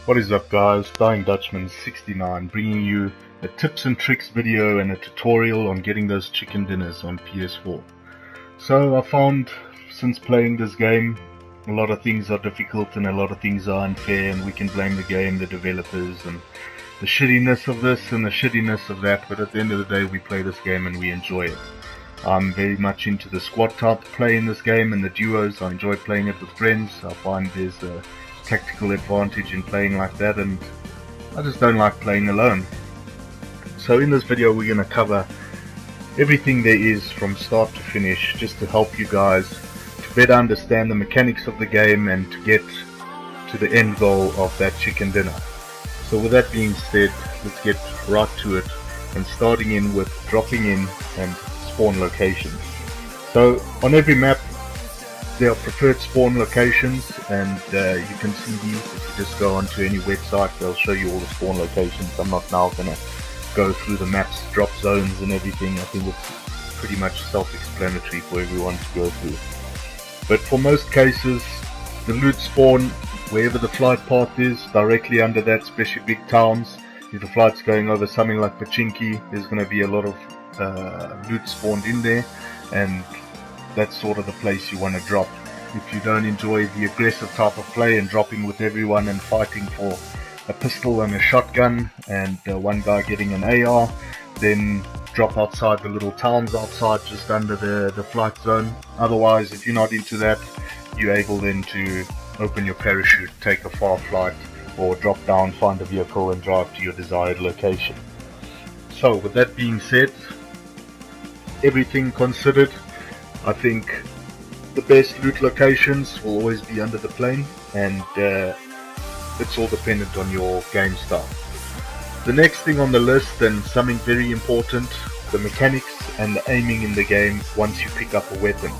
What is up guys, Dying Dutchman 69 bringing you a tips and tricks video and a tutorial on getting those chicken dinners on PS4. So I found since playing this game a lot of things are difficult and a lot of things are unfair, and we can blame the game, the developers, and the shittiness of this and the shittiness of that, but at the end of the day we play this game and we enjoy it. I'm very much into the squad type play in this game and the duos. I enjoy playing it with friends. I find there's a tactical advantage in playing like that, and I just don't like playing alone. So in this video we're going to cover everything there is from start to finish, just to help you guys to better understand the mechanics of the game and to get to the end goal of that chicken dinner. So with that being said, let's get right to it, and starting in with dropping in and spawn locations. So on every map there are preferred spawn locations, and you can see these if you just go onto any website. They'll show you all the spawn locations. I'm not now going to go through the maps, drop zones and everything. I think it's pretty much self-explanatory for everyone to go through. But for most cases, the loot spawn wherever the flight path is, directly under that, especially big towns. If the flight's going over something like Pachinki, there's going to be a lot of loot spawned in there, and that's sort of the place you want to drop. If you don't enjoy the aggressive type of play and dropping with everyone and fighting for a pistol and a shotgun and one guy getting an AR, then drop outside the little towns outside just under the flight zone. Otherwise, if you're not into that, you're able then to open your parachute, take a far flight, or drop down, find a vehicle and drive to your desired location. So with that being said, everything considered, I think the best loot locations will always be under the plane, and it's all dependent on your game style. The next thing on the list, and something very important, the mechanics and the aiming in the game once you pick up a weapon.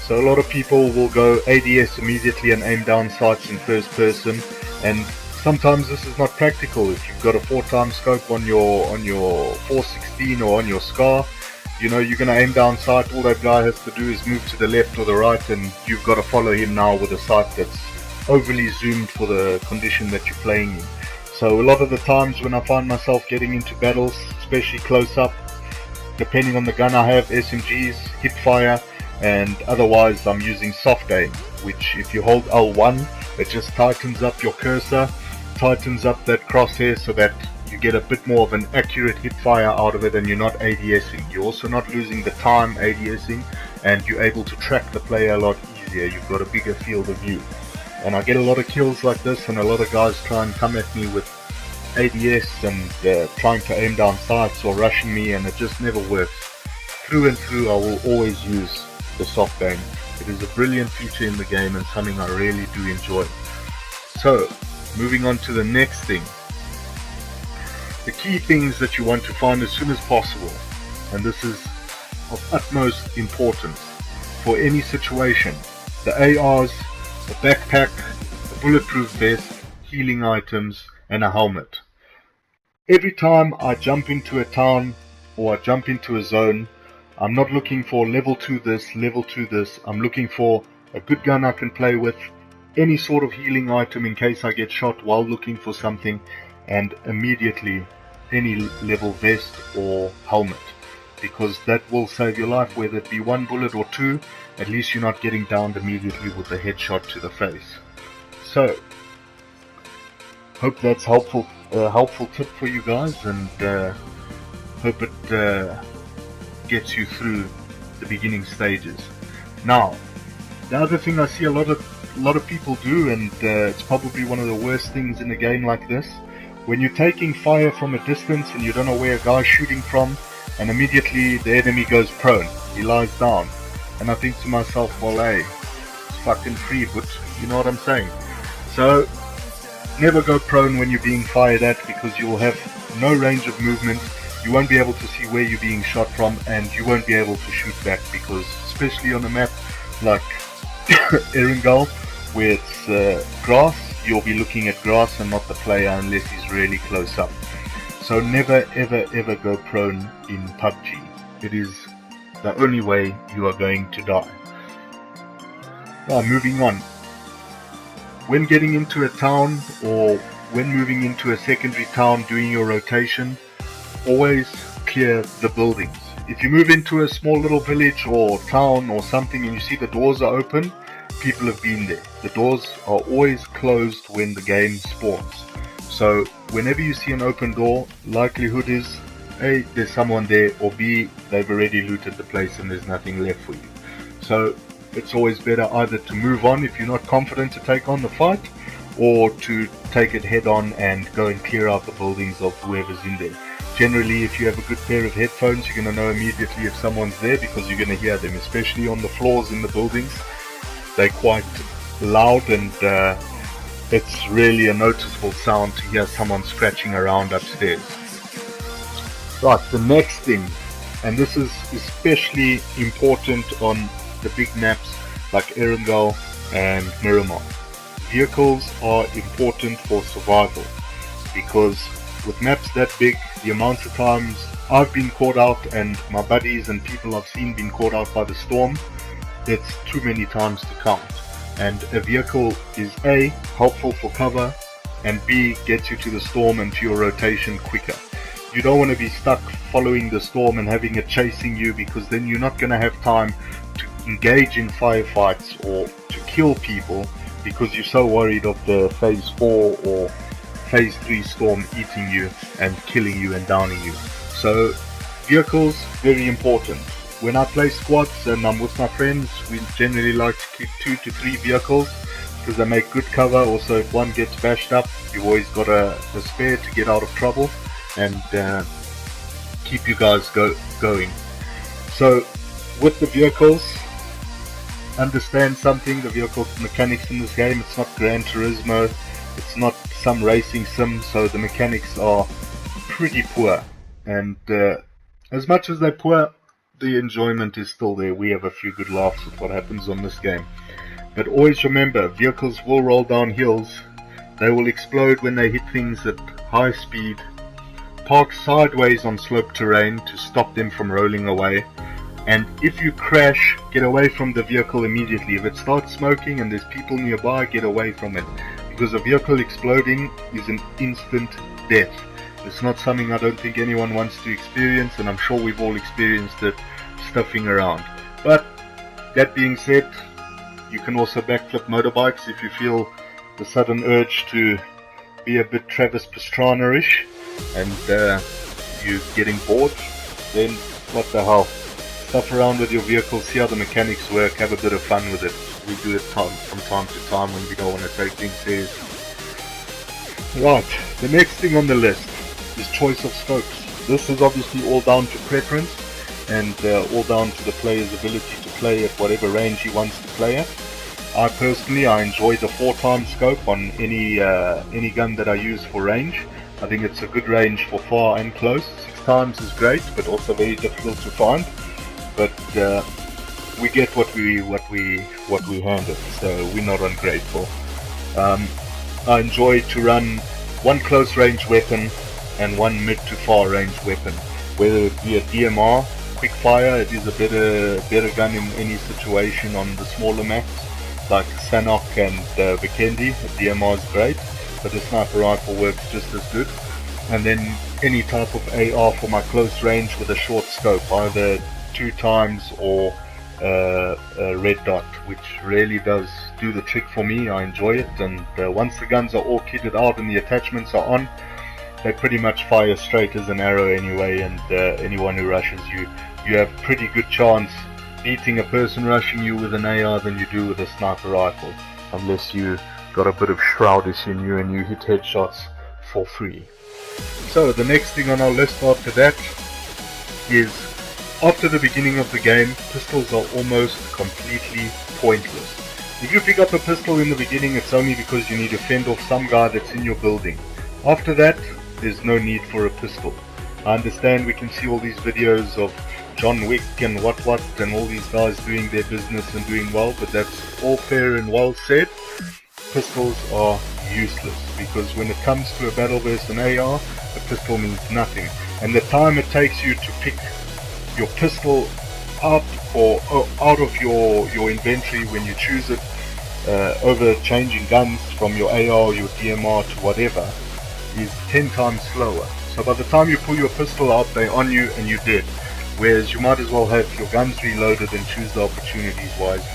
So a lot of people will go ADS immediately and aim down sights in first person, and sometimes this is not practical. If you've got a 4x scope on your 416 or on your SCAR, you know you're going to aim down sight. All that guy has to do is move to the left or the right, and you've got to follow him now with a sight that's overly zoomed for the condition that you're playing in. So a lot of the times when I find myself getting into battles, especially close up, depending on the gun I have, SMGs, hip fire, and otherwise I'm using soft aim, which if you hold L1, it just tightens up your cursor, tightens up that crosshair so that you get a bit more of an accurate hip fire out of it, and you're not ADSing. You're also not losing the time ADSing, and you're able to track the player a lot easier. You've got a bigger field of view. And I get a lot of kills like this, and a lot of guys try and come at me with ADS and trying to aim down sights or rushing me, and it just never works. Through and through I will always use the soft aim. It is a brilliant feature in the game and something I really do enjoy. So moving on to the next thing, the key things that you want to find as soon as possible, and this is of utmost importance for any situation: the ARs, a backpack, a bulletproof vest, healing items and a helmet. Every time I jump into a town or I jump into a zone, I'm not looking for level 2 this, level 2 this. I'm looking for a good gun I can play with, any sort of healing item in case I get shot while looking for something, and immediately any level vest or helmet, because that will save your life. Whether it be one bullet or two, at least you're not getting downed immediately with a headshot to the face. So hope that's helpful tip for you guys, and hope it gets you through the beginning stages. Now, the other thing I see a lot of people do, and it's probably one of the worst things in a game like this, when you're taking fire from a distance and you don't know where a guy's shooting from, and immediately the enemy goes prone, he lies down, and I think to myself, well, hey, it's fucking free, but you know what I'm saying. So never go prone when you're being fired at, because you'll have no range of movement. You won't be able to see where you're being shot from, and you won't be able to shoot back, because especially on a map like Erangel, where it's grass, you'll be looking at grass and not the player unless he's really close up. So never ever go prone in PUBG. It is the only way you are going to die. Now, moving on. When getting into a town or when moving into a secondary town doing your rotation, always clear the buildings. If you move into a small little village or town or something and you see the doors are open, people have been there. The doors are always closed when the game spawns. So whenever you see an open door, likelihood is A, there's someone there, or B, they've already looted the place and there's nothing left for you. So it's always better either to move on if you're not confident to take on the fight, or to take it head on and go and clear out the buildings of whoever's in there. Generally, if you have a good pair of headphones, you're going to know immediately if someone's there, because you're going to hear them, especially on the floors in the buildings. They're quite loud, and it's really a noticeable sound to hear someone scratching around upstairs. Right, the next thing, and this is especially important on the big maps like Erangel and Miramar. Vehicles are important for survival, because with maps that big, the amount of times I've been caught out and my buddies and people I've seen been caught out by the storm, it's too many times to count. And a vehicle is A, helpful for cover, and B, gets you to the storm and to your rotation quicker. You don't want to be stuck following the storm and having it chasing you, because then you're not going to have time to engage in firefights or to kill people, because you're so worried of the phase 4 or phase 3 storm eating you and killing you and downing you. So vehicles, very important. When I play squads and I'm with my friends, we generally like to keep 2 to 3 vehicles, because they make good cover. Also, if one gets bashed up, you've always got a spare to get out of trouble and keep you guys going. So with the vehicles, understand something: the vehicle mechanics in this game, it's not Gran Turismo, it's not some racing sim, so the mechanics are pretty poor, and as much as they're poor, the enjoyment is still there. We have a few good laughs with what happens on this game. But always remember, vehicles will roll down hills, they will explode when they hit things at high speed. Park sideways on slope terrain to stop them from rolling away. And if you crash, get away from the vehicle immediately. If it starts smoking and there's people nearby, get away from it, because a vehicle exploding is an instant death. It's not something I don't think anyone wants to experience, and I'm sure we've all experienced it stuffing around. But that being said, you can also backflip motorbikes if you feel the sudden urge to be a bit Travis Pastrana-ish and you're getting bored. Then what the hell, stuff around with your vehicle, see how the mechanics work, have a bit of fun with it. We do it from time to time when we don't want to take things seriously. Right, the next thing on the list is choice of scopes. This is obviously all down to preference and all down to the player's ability to play at whatever range he wants to play at. I personally enjoy the 4x scope on any gun that I use for range. I think it's a good range for far and close. 6x is great, but also very difficult to find. But we get what we handed, so we're not ungrateful. I enjoy to run one close range weapon and one mid to far range weapon, whether it be a DMR, quick fire. It is a better gun in any situation on the smaller maps like Sanok and Vikendi. The DMR is great, but the sniper rifle works just as good. And then any type of AR for my close range with a short scope, either 2x or a red dot, which really does do the trick for me. I enjoy it, and once the guns are all kitted out and the attachments are on, they pretty much fire straight as an arrow anyway, and anyone who rushes you, you have pretty good chance beating a person rushing you with an AR than you do with a sniper rifle, unless you got a bit of shroudish in you and you hit headshots for free. So the next thing on our list after that is, after the beginning of the game, pistols are almost completely pointless. If you pick up a pistol in the beginning, it's only because you need to fend off some guy that's in your building. After that, there's no need for a pistol. I understand we can see all these videos of John Wick and what and all these guys doing their business and doing well, but that's all fair and well said. Pistols are useless, because when it comes to a battle versus an AR, a pistol means nothing. And the time it takes you to pick your pistol out or out of your inventory when you choose it, over changing guns from your AR, your DMR to whatever, is 10 times slower. So by the time you pull your pistol out, they're on you and you're dead. Whereas you might as well have your guns reloaded and choose the opportunities wisely.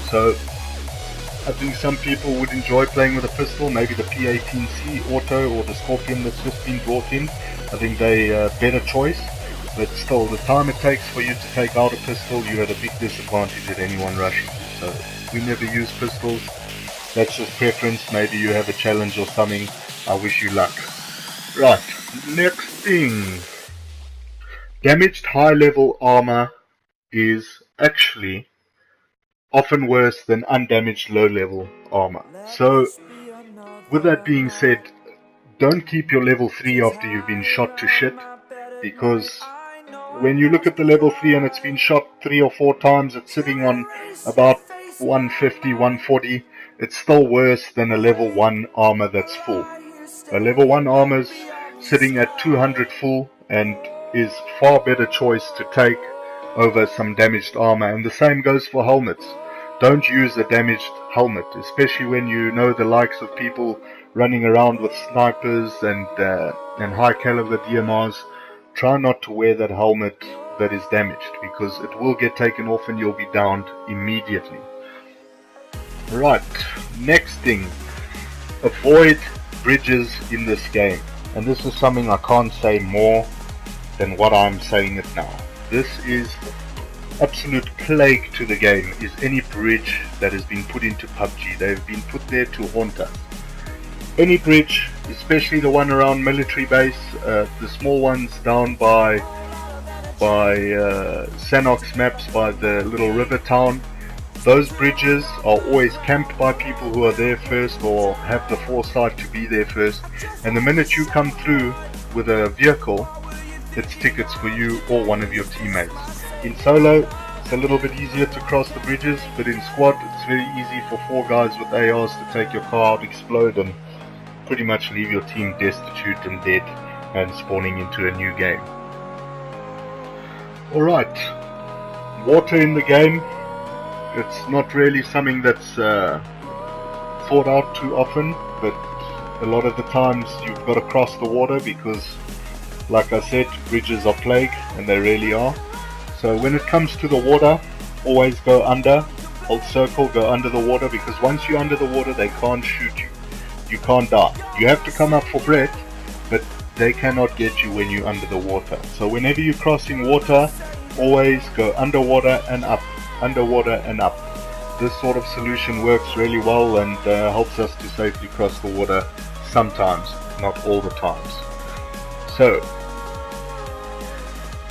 So I think some people would enjoy playing with a pistol, maybe the P18C Auto or the Scorpion that's just been brought in. I think they're a better choice, but still, the time it takes for you to take out a pistol, you're at a big disadvantage at anyone rushing you. So we never use pistols, that's just preference. Maybe you have a challenge or something, I wish you luck. Right, next thing. Damaged high level armor is actually often worse than undamaged low level armor. So with that being said, don't keep your level 3 after you've been shot to shit, because when you look at the level 3 and it's been shot 3 or 4 times, it's sitting on about 150, 140. It's still worse than a level 1 armor that's full. A level 1 armor's sitting at 200 full and is far better choice to take over some damaged armor. And the same goes for helmets. Don't use a damaged helmet, especially when you know the likes of people running around with snipers and high caliber DMRs. Try not to wear that helmet that is damaged, because it will get taken off and you'll be downed immediately. Right, next thing. Avoid bridges in this game. And this is something I can't say more than what I'm saying it now. This is absolute plague to the game, is any bridge that has been put into PUBG. They've been put there to haunt us. Any bridge, especially the one around military base, the small ones down by Sanox maps, by the little river town, those bridges are always camped by people who are there first or have the foresight to be there first, and the minute you come through with a vehicle, it's tickets for you or one of your teammates. In solo, it's a little bit easier to cross the bridges, but in squad, it's very easy for 4 guys with ARs to take your car out, explode, and pretty much leave your team destitute and dead and spawning into a new game. Alright, water in the game, it's not really something that's thought out too often, but a lot of the times you've got to cross the water because, like I said, bridges are plague, and they really are. So when it comes to the water, always go under, hold circle, go under the water, because once you're under the water they can't shoot you. You can't die. You have to come up for breath, but they cannot get you when you're under the water. So whenever you're crossing water, always go underwater and up, underwater and up. This sort of solution works really well and helps us to safely cross the water sometimes, not all the times. So,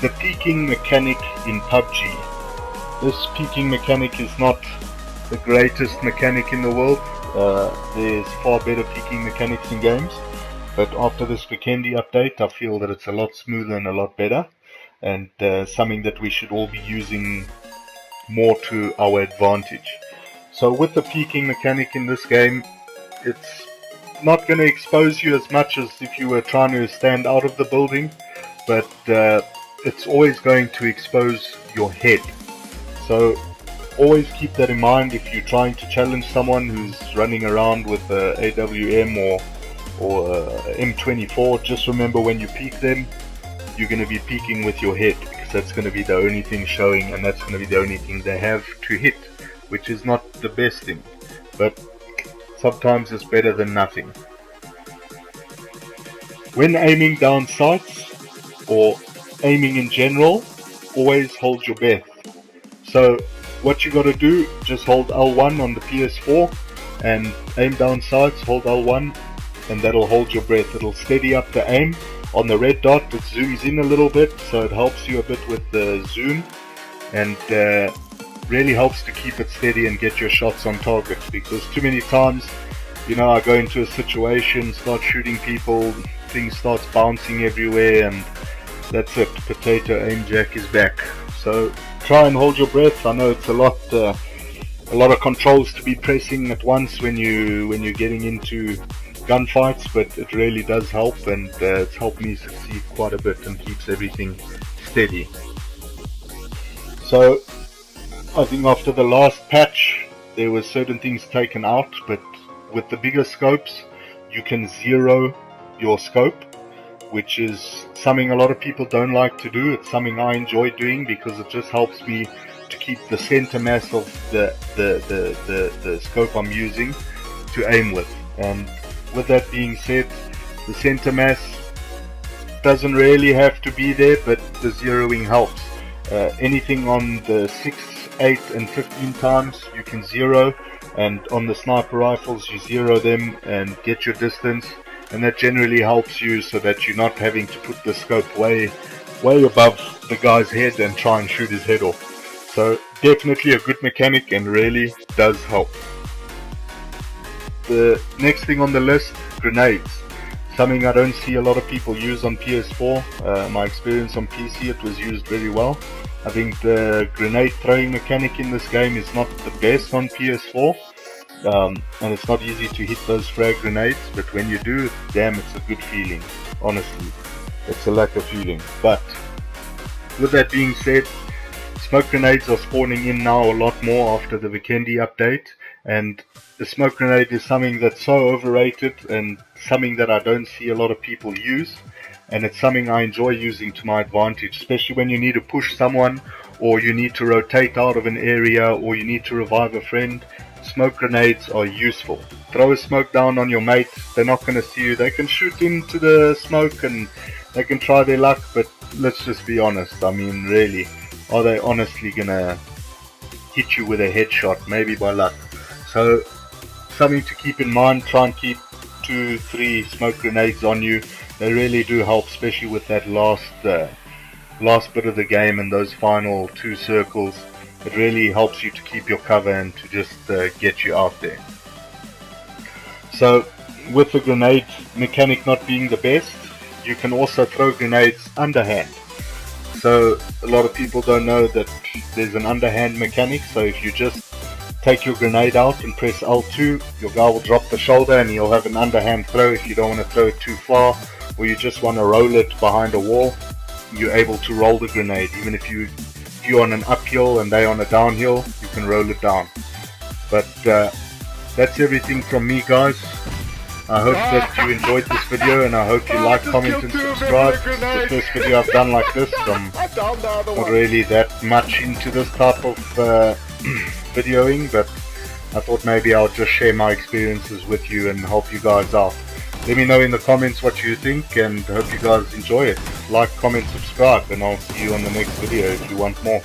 the peeking mechanic in PUBG. This peeking mechanic is not the greatest mechanic in the world. There's far better peeking mechanics in games, but after this Vikendi update I feel that it's a lot smoother and a lot better, and something that we should all be using more to our advantage. So with the peeking mechanic in this game, it's not going to expose you as much as if you were trying to stand out of the building, but it's always going to expose your head. So always keep that in mind if you're trying to challenge someone who's running around with a AWM or M24. Just remember, when you peek them, you're going to be peeking with your head, because that's going to be the only thing showing, and that's going to be the only thing they have to hit, which is not the best thing, but sometimes it's better than nothing. When aiming down sights or aiming in general, always hold your breath. So what you got to do, just hold L1 on the PS4 and aim down sights, hold L1, and that'll hold your breath. It'll steady up the aim. On the red dot it zooms in a little bit, so it helps you a bit with the zoom, and really helps to keep it steady and get your shots on target, because too many times, I go into a situation, start shooting people, things starts bouncing everywhere, and that's it, potato aim jack is back. So try and hold your breath. I know it's a lot of controls to be pressing at once when you're getting into gunfights, but it really does help, and it's helped me succeed quite a bit and keeps everything steady. So I think after the last patch there were certain things taken out, but with the bigger scopes you can zero your scope, which is something a lot of people don't like to do. It's something I enjoy doing because it just helps me to keep the center mass of the scope I'm using to aim with. And with that being said, the center mass doesn't really have to be there, but the zeroing helps. Anything on the 6, 8 and 15 times you can zero, and on the sniper rifles you zero them and get your distance, and that generally helps you so that you're not having to put the scope way above the guy's head and try and shoot his head off. So definitely a good mechanic and really does help. The next thing on the list, grenades. Something I don't see a lot of people use on PS4. My experience on PC, it was used very well. I think the grenade throwing mechanic in this game is not the best on PS4. And it's not easy to hit those frag grenades, but when you do, damn, it's a good feeling. Honestly, it's a lack of feeling. But with that being said, smoke grenades are spawning in now a lot more after the Vikendi update, and the smoke grenade is something that's so overrated and something that I don't see a lot of people use, and it's something I enjoy using to my advantage, especially when you need to push someone, or you need to rotate out of an area, or you need to revive a friend. Smoke grenades are useful. Throw a smoke down on your mate, they're not going to see you. They can shoot into the smoke and they can try their luck, but let's just be honest. I mean, really, are they honestly going to hit you with a headshot? Maybe by luck. So something to keep in mind, try and keep 2, 3 smoke grenades on you. They really do help, especially with that last bit of the game and those final 2 circles. It really helps you to keep your cover and to just get you out there. So with the grenade mechanic not being the best, you can also throw grenades underhand. So a lot of people don't know that there's an underhand mechanic. So if you just take your grenade out and press L2, your guy will drop the shoulder and he'll have an underhand throw. If you don't want to throw it too far, or you just want to roll it behind a wall, you're able to roll the grenade. Even if you're on an uphill and they on a downhill, you can roll it down. But that's everything from me, guys. I hope that you enjoyed this video, and I hope you like, comment and subscribe. It's the first video I've done like this. I'm not really that much into this type of videoing, but I thought maybe I'll just share my experiences with you and help you guys out. Let me know in the comments what you think, and hope you guys enjoy it. Like, comment, subscribe, and I'll see you on the next video if you want more.